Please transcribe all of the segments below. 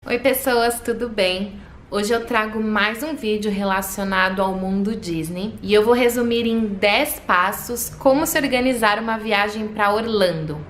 Oi pessoas, tudo bem? Hoje eu trago mais um vídeo relacionado ao mundo Disney e eu vou resumir em 10 passos como se organizar uma viagem para Orlando.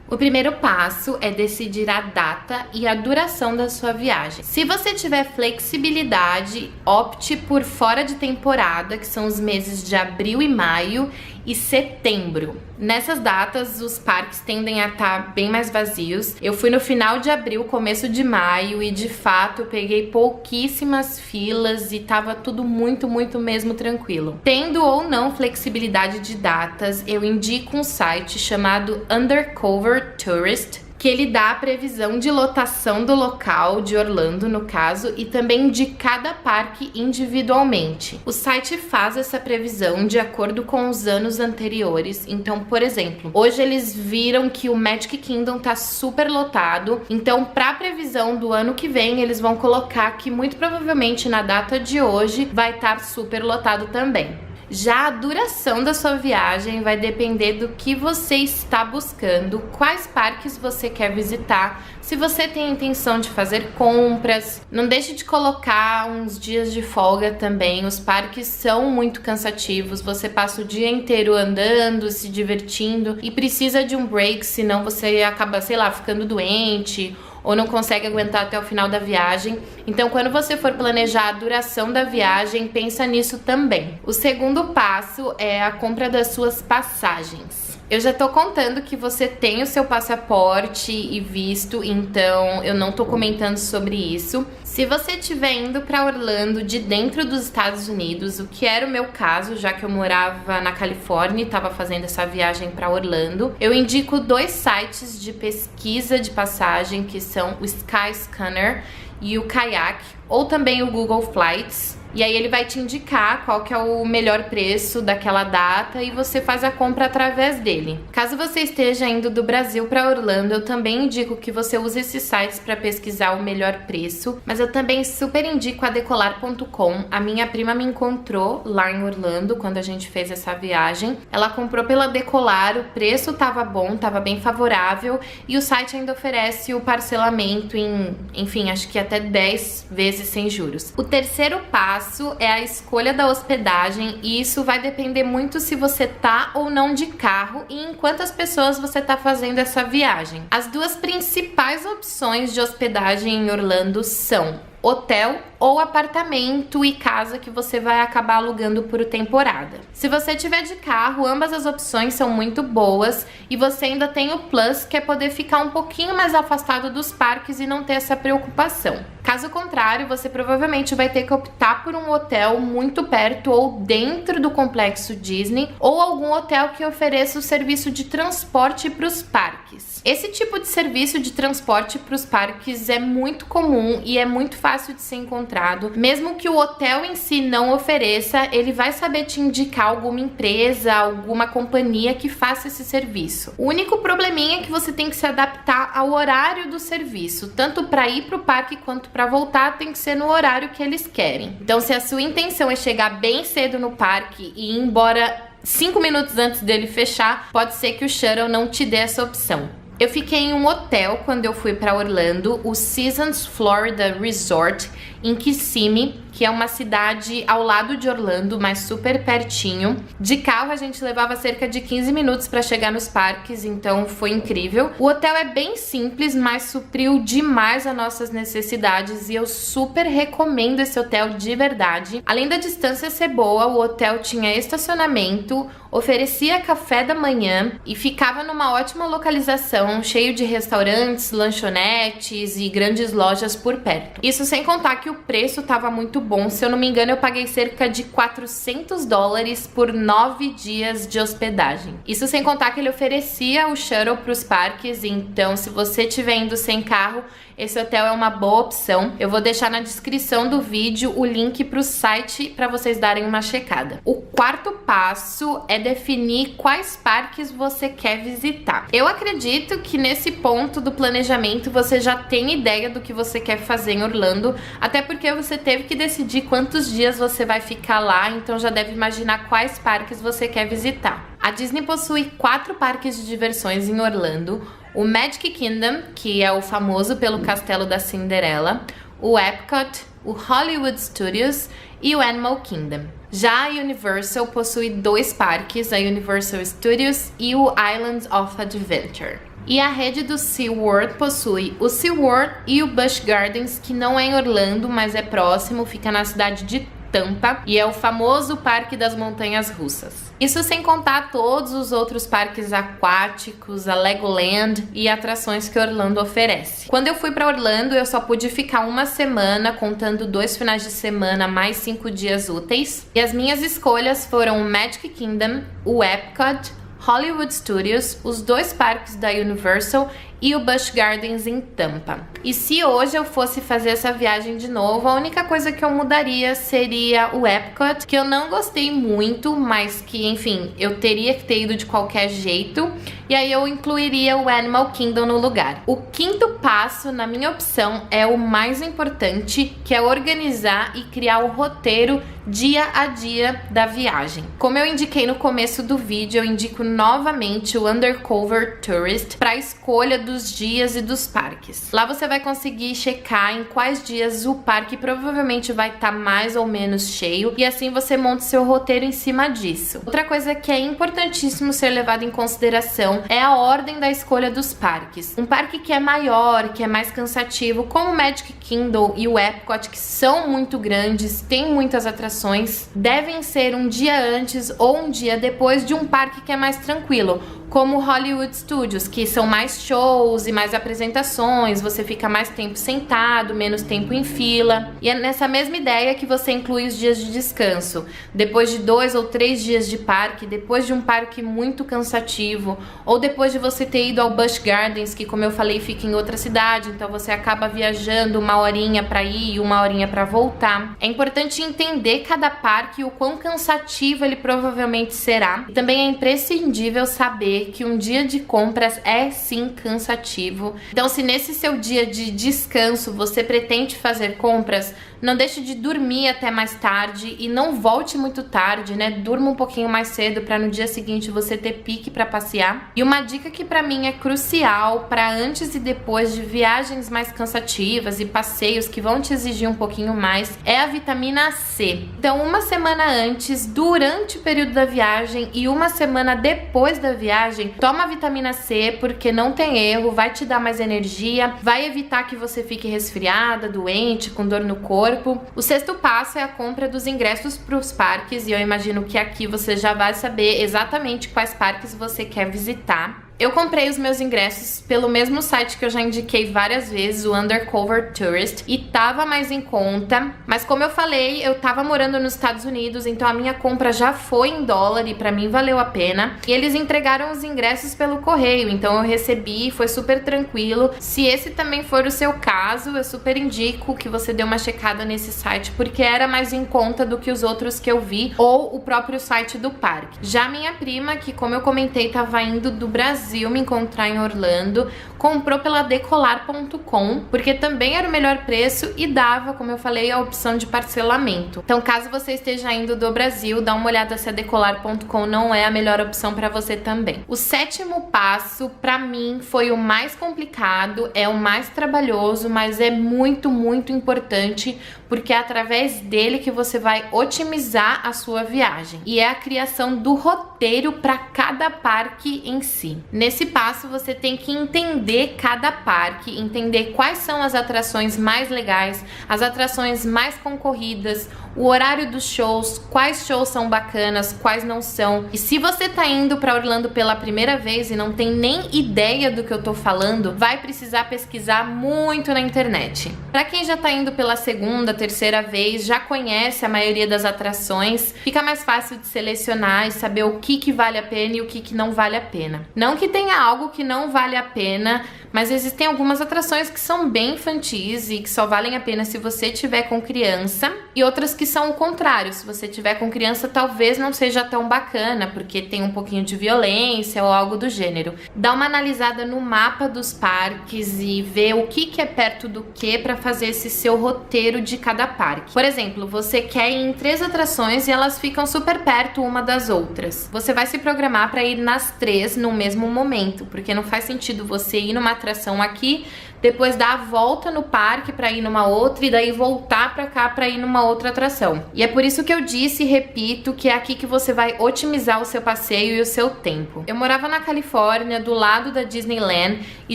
O primeiro passo é decidir a data e a duração da sua viagem. Se você tiver flexibilidade, opte por fora de temporada, que são os meses de abril e maio e setembro. Nessas datas, os parques tendem a estar bem mais vazios. Eu fui no final de abril, começo de maio e de fato eu peguei pouquíssimas filas e tava tudo muito mesmo tranquilo. Tendo ou não flexibilidade de datas, eu indico um site chamado Undercover Tourist, que ele dá a previsão de lotação do local, de Orlando no caso, e também de cada parque individualmente. O site faz essa previsão de acordo com os anos anteriores. Então, por exemplo, hoje eles viram que o Magic Kingdom tá super lotado, então pra previsão do ano que vem eles vão colocar que muito provavelmente na data de hoje vai estar super lotado também. Já a duração da sua viagem vai depender do que você está buscando, quais parques você quer visitar, se você tem a intenção de fazer compras. Não deixe de colocar uns dias de folga também, os parques são muito cansativos, você passa o dia inteiro andando, se divertindo e precisa de um break, senão você acaba, sei lá, ficando doente ou não consegue aguentar até o final da viagem. Então, quando você for planejar a duração da viagem, pensa nisso também. O segundo passo é a compra das suas passagens. Eu já tô contando que você tem o seu passaporte e visto, então eu não tô comentando sobre isso. Se você estiver indo para Orlando de dentro dos Estados Unidos, o que era o meu caso, já que eu morava na Califórnia e estava fazendo essa viagem para Orlando, eu indico dois sites de pesquisa de passagem, que são o Skyscanner e o Kayak, ou também o Google Flights. E aí ele vai te indicar qual que é o melhor preço daquela data e você faz a compra através dele. Caso você esteja indo do Brasil para Orlando, eu também indico que você use esses sites para pesquisar o melhor preço, mas eu também super indico a Decolar.com. A minha prima me encontrou lá em Orlando quando a gente fez essa viagem. Ela comprou pela Decolar, o preço tava bom, tava bem favorável e o site ainda oferece o parcelamento em, enfim, acho que até 10 vezes sem juros. O terceiro passo é a escolha da hospedagem e isso vai depender muito se você tá ou não de carro e em quantas pessoas você tá fazendo essa viagem. As duas principais opções de hospedagem em Orlando são hotel ou apartamento e casa que você vai acabar alugando por temporada. Se você tiver de carro, ambas as opções são muito boas e você ainda tem o plus, que é poder ficar um pouquinho mais afastado dos parques e não ter essa preocupação. Caso contrário, você provavelmente vai ter que optar por um hotel muito perto ou dentro do complexo Disney ou algum hotel que ofereça o serviço de transporte para os parques. Esse tipo de serviço de transporte para os parques é muito comum e é muito fácil de ser encontrado. Mesmo que o hotel em si não ofereça, ele vai saber te indicar alguma empresa, alguma companhia que faça esse serviço. O único probleminha é que você tem que se adaptar ao horário do serviço, tanto para ir para o parque quanto para voltar tem que ser no horário que eles querem. Então, se a sua intenção é chegar bem cedo no parque e ir embora 5 minutos antes dele fechar, pode ser que o shuttle não te dê essa opção. Eu fiquei em um hotel quando eu fui para Orlando, o Seasons Florida Resort, em Kissimmee, que é uma cidade ao lado de Orlando, mas super pertinho. De carro a gente levava cerca de 15 minutos para chegar nos parques, então foi incrível. O hotel é bem simples, mas supriu demais as nossas necessidades e eu super recomendo esse hotel de verdade. Além da distância ser boa, o hotel tinha estacionamento, oferecia café da manhã e ficava numa ótima localização, cheio de restaurantes, lanchonetes e grandes lojas por perto. Isso sem contar que o preço estava muito bom. Se eu não me engano, eu paguei cerca de $400 por 9 dias de hospedagem. Isso sem contar que ele oferecia o shuttle para os parques, então se você estiver indo sem carro, esse hotel é uma boa opção. Eu vou deixar na descrição do vídeo o link para o site para vocês darem uma checada. O quarto passo é definir quais parques você quer visitar. Eu acredito que nesse ponto do planejamento você já tem ideia do que você quer fazer em Orlando, até porque você teve que decidir quantos dias você vai ficar lá, então já deve imaginar quais parques você quer visitar. A Disney possui 4 parques de diversões em Orlando. o Magic Kingdom, que é o famoso pelo Castelo da Cinderela, o Epcot, o Hollywood Studios e o Animal Kingdom. Já a Universal possui 2 parques, a Universal Studios e o Islands of Adventure. E a rede do SeaWorld possui o SeaWorld e o Busch Gardens, que não é em Orlando, mas é próximo, fica na cidade de Tampa, e é o famoso Parque das Montanhas Russas. Isso sem contar todos os outros parques aquáticos, a Legoland e atrações que Orlando oferece. Quando eu fui para Orlando, eu só pude ficar uma semana, contando 2 finais de semana mais 5 dias úteis. E as minhas escolhas foram o Magic Kingdom, o Epcot, Hollywood Studios, os 2 parques da Universal e o Busch Gardens em Tampa. E se hoje eu fosse fazer essa viagem de novo, a única coisa que eu mudaria seria o Epcot, que eu não gostei muito, mas que, enfim, eu teria que ter ido de qualquer jeito. E aí eu incluiria o Animal Kingdom no lugar. O 5º passo, na minha opção, é o mais importante, que é organizar e criar o roteiro dia a dia da viagem. Como eu indiquei no começo do vídeo, eu indico novamente o Undercover Tourist para a escolha dos dias e dos parques. Lá você vai conseguir checar em quais dias o parque provavelmente vai estar mais ou menos cheio, e assim você monta seu roteiro em cima disso. Outra coisa que é importantíssimo ser levado em consideração é a ordem da escolha dos parques. Um parque que é maior, que é mais cansativo, como o Magic Kingdom e o Epcot, que são muito grandes, tem muitas atrações, devem ser um dia antes ou um dia depois de um parque que é mais tranquilo, como o Hollywood Studios, que são mais shows e mais apresentações, você fica mais tempo sentado, menos tempo em fila. E é nessa mesma ideia que você inclui os dias de descanso. Depois de 2 ou 3 dias de parque, depois de um parque muito cansativo, ou depois de você ter ido ao Busch Gardens, que, como eu falei, fica em outra cidade, então você acaba viajando 1 horinha para ir e 1 horinha para voltar. É importante entender cada parque e o quão cansativo ele provavelmente será. E também é imprescindível saber que um dia de compras é sim cansativo. Então, se nesse seu dia de descanso você pretende fazer compras, não deixe de dormir até mais tarde e não volte muito tarde, né? Durma um pouquinho mais cedo para no dia seguinte você ter pique para passear. E uma dica que para mim é crucial para antes e depois de viagens mais cansativas e passeios que vão te exigir um pouquinho mais é a vitamina C. Então, uma semana antes, durante o período da viagem e uma semana depois da viagem, toma a vitamina C, porque não tem erro, vai te dar mais energia, vai evitar que você fique resfriada, doente, com dor no corpo. O 6º passo é a compra dos ingressos para os parques, e eu imagino que aqui você já vai saber exatamente quais parques você quer visitar. Eu comprei os meus ingressos pelo mesmo site que eu já indiquei várias vezes, o Undercover Tourist, e tava mais em conta, mas como eu falei, eu tava morando nos Estados Unidos, então a minha compra já foi em dólar e pra mim valeu a pena. E eles entregaram os ingressos pelo correio, então eu recebi, foi super tranquilo. Se esse também for o seu caso, eu super indico que você dê uma checada nesse site, porque era mais em conta do que os outros que eu vi, ou o próprio site do parque. Já minha prima, que como eu comentei, tava indo do Brasil me encontrar em Orlando, comprou pela Decolar.com, porque também era o melhor preço e dava, como eu falei, a opção de parcelamento. Então, caso você esteja indo do Brasil, dá uma olhada se a Decolar.com não é a melhor opção para você também. O 7º passo, para mim, foi o mais complicado, é o mais trabalhoso, mas é muito, muito importante, porque é através dele que você vai otimizar a sua viagem. E é a criação do roteiro para cada parque em si. Nesse passo, você tem que entender cada parque, entender quais são as atrações mais legais, as atrações mais concorridas, o horário dos shows, quais shows são bacanas, quais não são. E se você tá indo para Orlando pela primeira vez e não tem nem ideia do que eu tô falando, vai precisar pesquisar muito na internet. Para quem já tá indo pela segunda, terceira vez, já conhece a maioria das atrações, fica mais fácil de selecionar e saber o que vale a pena e o que não vale a pena. Não que tenha algo que não vale a pena, Mas existem algumas atrações que são bem infantis e que só valem a pena se você tiver com criança, e outras que são o contrário. Se você tiver com criança, talvez não seja tão bacana, porque tem um pouquinho de violência ou algo do gênero. Dá uma analisada no mapa dos parques e vê o que é perto do que para fazer esse seu roteiro de cada parque. Por exemplo, você quer ir em 3 atrações e elas ficam super perto uma das outras. Você vai se programar para ir nas 3 no mesmo momento, porque não faz sentido você ir numa atração aqui, depois dar a volta no parque para ir numa outra e daí voltar para cá para ir numa outra atração. E é por isso que eu disse e repito que é aqui que você vai otimizar o seu passeio e o seu tempo. Eu morava na Califórnia, do lado da Disneyland, e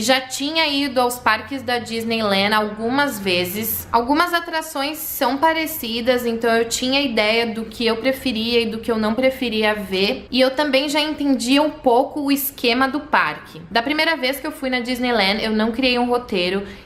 já tinha ido aos parques da Disneyland algumas vezes. Algumas atrações são parecidas, então eu tinha ideia do que eu preferia e do que eu não preferia ver, e eu também já entendia um pouco o esquema do parque. Da primeira vez que eu fui na Disneyland, eu não criei um roteiro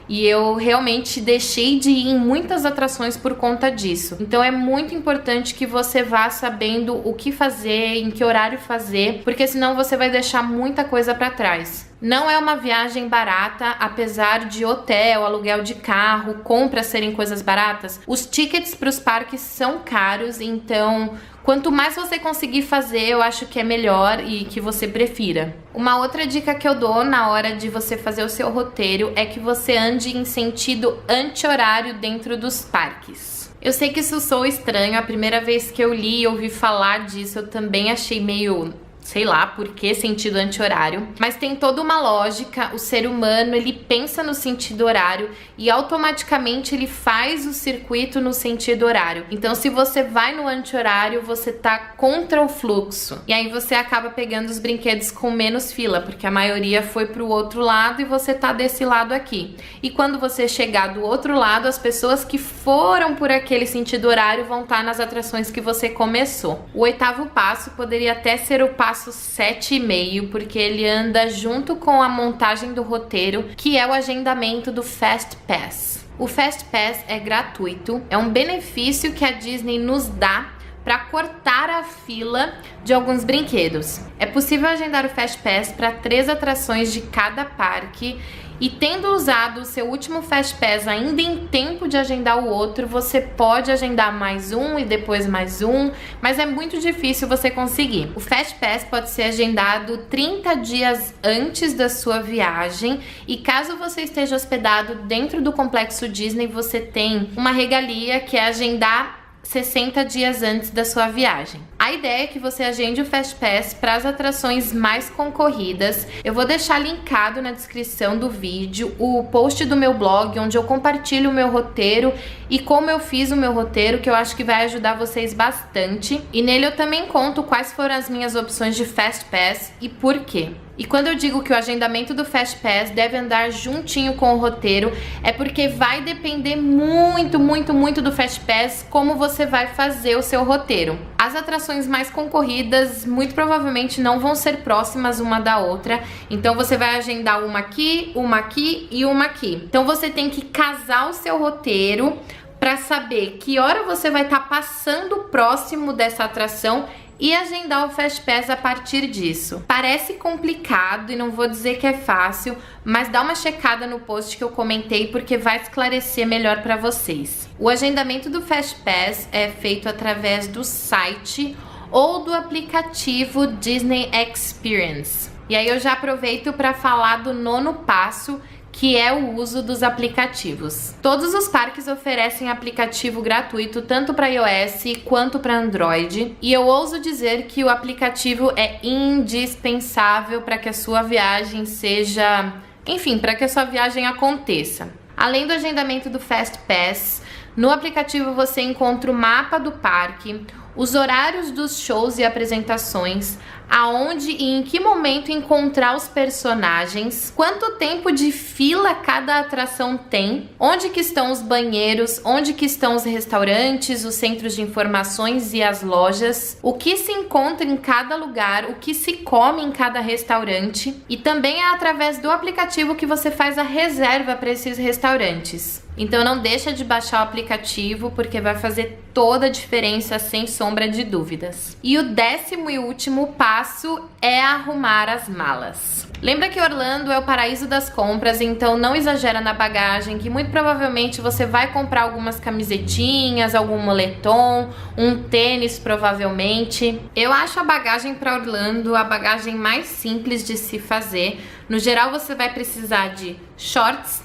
e eu realmente deixei de ir em muitas atrações por conta disso. Então é muito importante que você vá sabendo o que fazer, em que horário fazer, porque senão você vai deixar muita coisa para trás. Não é uma viagem barata, apesar de hotel, aluguel de carro, compras serem coisas baratas. Os tickets para os parques são caros, então quanto mais você conseguir fazer, eu acho que é melhor e que você prefira. Uma outra dica que eu dou na hora de você fazer o seu roteiro é que você ande em sentido anti-horário dentro dos parques. Eu sei que isso soa estranho, a primeira vez que eu li e ouvi falar disso, eu também achei meio... sei lá por que sentido anti-horário, mas tem toda uma lógica. O ser humano, ele pensa no sentido horário e automaticamente ele faz o circuito no sentido horário. Então se você vai no anti-horário, você tá contra o fluxo, e aí você acaba pegando os brinquedos com menos fila, porque a maioria foi pro outro lado e você tá desse lado aqui. E quando você chegar do outro lado, as pessoas que foram por aquele sentido horário vão estar nas atrações que você começou. O 8º passo poderia até ser o passo 7,5, porque ele anda junto com a montagem do roteiro, que é o agendamento do Fast Pass. O Fast Pass é gratuito, é um benefício que a Disney nos dá para cortar a fila de alguns brinquedos. É possível agendar o Fast Pass para 3 atrações de cada parque, e tendo usado o seu último Fast Pass ainda em tempo de agendar o outro, você pode agendar mais um e depois mais um, mas é muito difícil você conseguir. O Fast Pass pode ser agendado 30 dias antes da sua viagem, e caso você esteja hospedado dentro do Complexo Disney, você tem uma regalia que é agendar 60 dias antes da sua viagem. A ideia é que você agende o Fast Pass para as atrações mais concorridas. Eu vou deixar linkado na descrição do vídeo o post do meu blog, onde eu compartilho o meu roteiro e como eu fiz o meu roteiro, que eu acho que vai ajudar vocês bastante. E nele eu também conto quais foram as minhas opções de Fast Pass e por quê. E quando eu digo que o agendamento do Fast Pass deve andar juntinho com o roteiro, é porque vai depender muito, muito, muito do Fast Pass como você vai fazer o seu roteiro. As atrações mais concorridas muito provavelmente não vão ser próximas uma da outra, então você vai agendar uma aqui e uma aqui. Então você tem que casar o seu roteiro para saber que hora você vai estar passando próximo dessa atração e agendar o Fast Pass a partir disso. Parece complicado e não vou dizer que é fácil, mas dá uma checada no post que eu comentei, porque vai esclarecer melhor para vocês. O agendamento do Fast Pass é feito através do site ou do aplicativo Disney Experience. E aí eu já aproveito para falar do 9º passo, que é o uso dos aplicativos. Todos os parques oferecem aplicativo gratuito, tanto para iOS quanto para Android, e eu ouso dizer que o aplicativo é indispensável para que a sua viagem seja... enfim, para que a sua viagem aconteça. Além do agendamento do Fast Pass, no aplicativo você encontra o mapa do parque, os horários dos shows e apresentações, aonde e em que momento encontrar os personagens, quanto tempo de fila cada atração tem, onde que estão os banheiros, onde que estão os restaurantes, os centros de informações e as lojas, o que se encontra em cada lugar, o que se come em cada restaurante, e também é através do aplicativo que você faz a reserva para esses restaurantes. Então não deixa de baixar o aplicativo, porque vai fazer toda a diferença, sem sombra de dúvidas. E o 10º e último passo é arrumar as malas. Lembra que Orlando é o paraíso das compras, então não exagera na bagagem, que muito provavelmente você vai comprar algumas camisetinhas, algum moletom, um tênis provavelmente. Eu acho a bagagem para Orlando a bagagem mais simples de se fazer. No geral você vai precisar de shorts,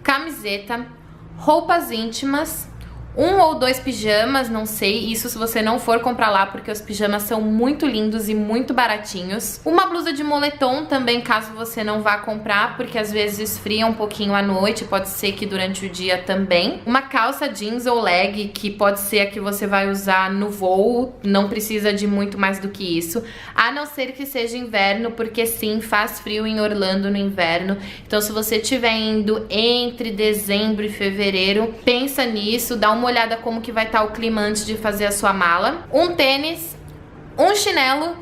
camiseta, roupas íntimas, 1 ou 2 pijamas, não sei, isso se você não for comprar lá, porque os pijamas são muito lindos e muito baratinhos. Uma blusa de moletom também, caso você não vá comprar, porque às vezes esfria um pouquinho à noite, pode ser que durante o dia também. Uma calça jeans ou leg, que pode ser a que você vai usar no voo, não precisa de muito mais do que isso, a não ser que seja inverno, porque sim, faz frio em Orlando no inverno. Então se você estiver indo entre dezembro e fevereiro, pensa nisso, dá uma olhada como que vai estar o clima antes de fazer a sua mala. Um tênis, um chinelo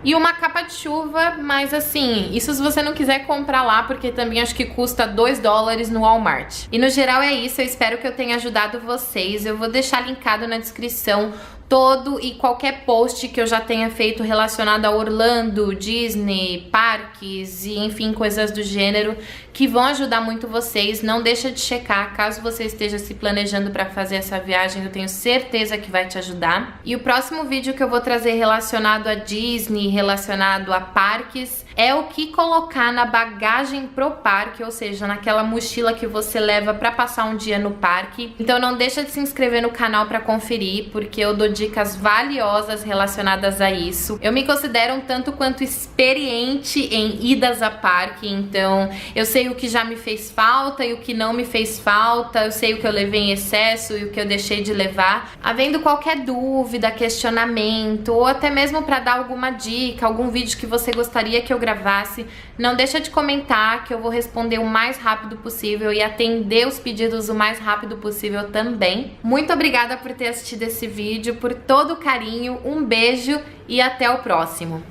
e uma capa de chuva, mas assim, isso se você não quiser comprar lá, porque também acho que custa $2 no Walmart. E no geral é isso, eu espero que eu tenha ajudado vocês. Eu vou deixar linkado na descrição todo e qualquer post que eu já tenha feito relacionado a Orlando, Disney, parques e enfim, coisas do gênero que vão ajudar muito vocês. Não deixa de checar, caso você esteja se planejando para fazer essa viagem, eu tenho certeza que vai te ajudar. E o próximo vídeo que eu vou trazer relacionado a Disney, relacionado a parques, é o que colocar na bagagem pro parque, ou seja, naquela mochila que você leva para passar um dia no parque. Então não deixa de se inscrever no canal para conferir, porque eu dou dicas valiosas relacionadas a isso. Eu me considero um tanto quanto experiente em idas a parque, então eu sei o que já me fez falta e o que não me fez falta, eu sei o que eu levei em excesso e o que eu deixei de levar. Havendo qualquer dúvida, questionamento, ou até mesmo para dar alguma dica, algum vídeo que você gostaria que eu gravasse, não deixa de comentar que eu vou responder o mais rápido possível e atender os pedidos o mais rápido possível também. Muito obrigada por ter assistido esse vídeo, por todo o carinho, um beijo e até o próximo.